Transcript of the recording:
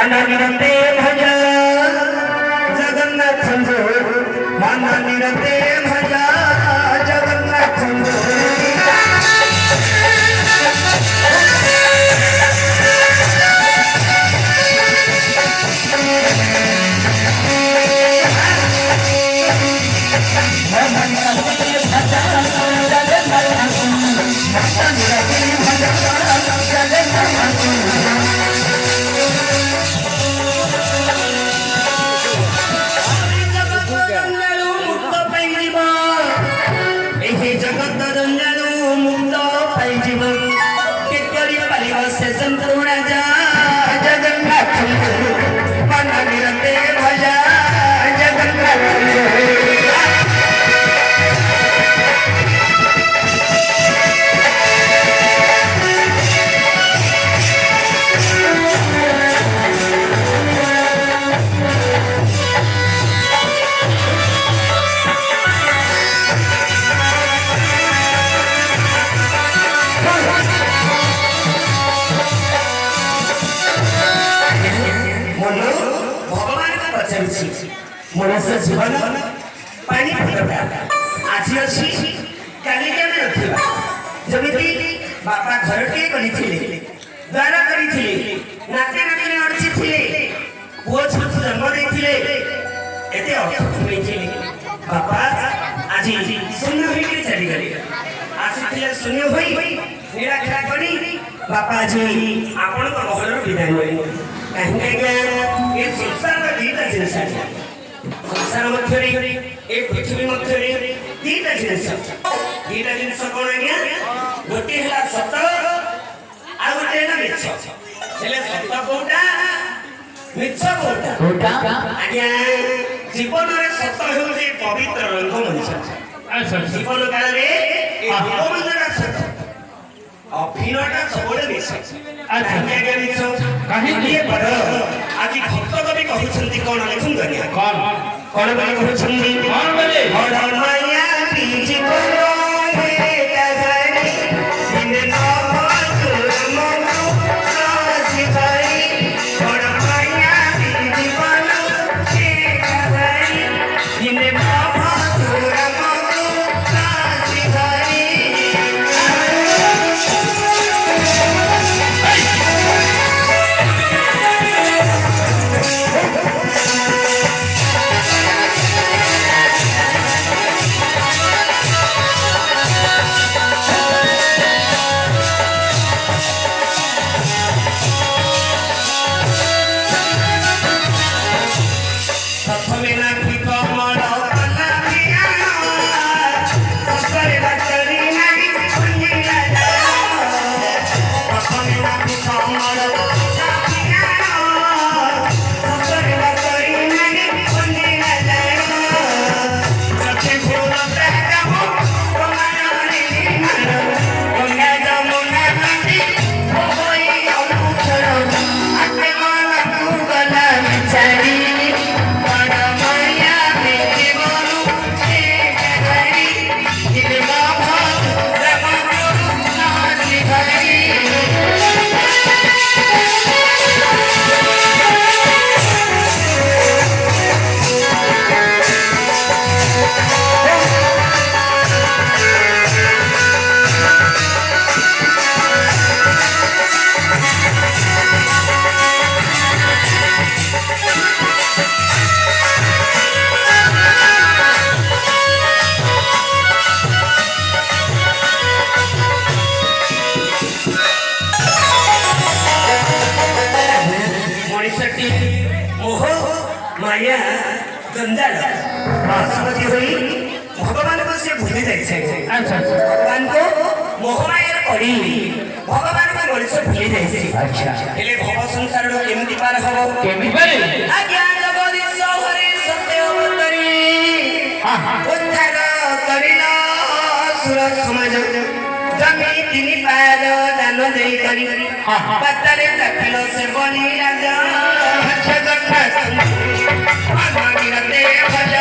मननिरते भज जगन्नाथ मननिरते भज जगन्नाथ मनुष्य जीवन पानी फटका आज अच्छी काली केमे नथिबा जमिति बापा घरटे करिथिले द्वार करिथिले नाते नातिने अडची थिले पुओ छोट जन्म देथिले एते अर्थ थुमेथिले बापा आज शून्य होइके चली गले आसिथिले शून्य होई निराखरा करी बापा जी आपण को महलर विदाय होई कहीं ये संसार दीटा जिनस संसार मध्य ए पृथ्वी मध्य दीटा जिनस कौन आज्ञा गोटे है सत आ गोटे है मिछ हेले सत कोटा मिछ कोटा आज्ञा जीवन रे सत होउची पवित्र रंग मनुष्य जीवन काल रे ए भगवंतर सत अभिनयटा सबले मिछ अच्छा के मिछ कहीं ये पर आज भक्त कवि कहउछंती कोन लेखुन दुनिया कोन बोले कहउछंती कोन बोले और माया बीच कोन हे कहानी बिन नौकर मनो सिखाई और माया बीच कोन हे कहानी बिन नौकर मनो सिखाई माया जंजाल बासमती होई भगवान को से भूली जाय छै अच्छा भगवान को मोहमाया पड़ी भगवान को मनुष्य भूली जाय छै अच्छा हेले भव संसार रो केमति पार हबो केमि पारे अज्ञान जगति सहरे सत्य अवतरी उद्धार करिला सुर समाज जमी तिनी पाद दान देई करी पत्तरे चखलो से बनी राजा जगन्नाथ मननिरते भज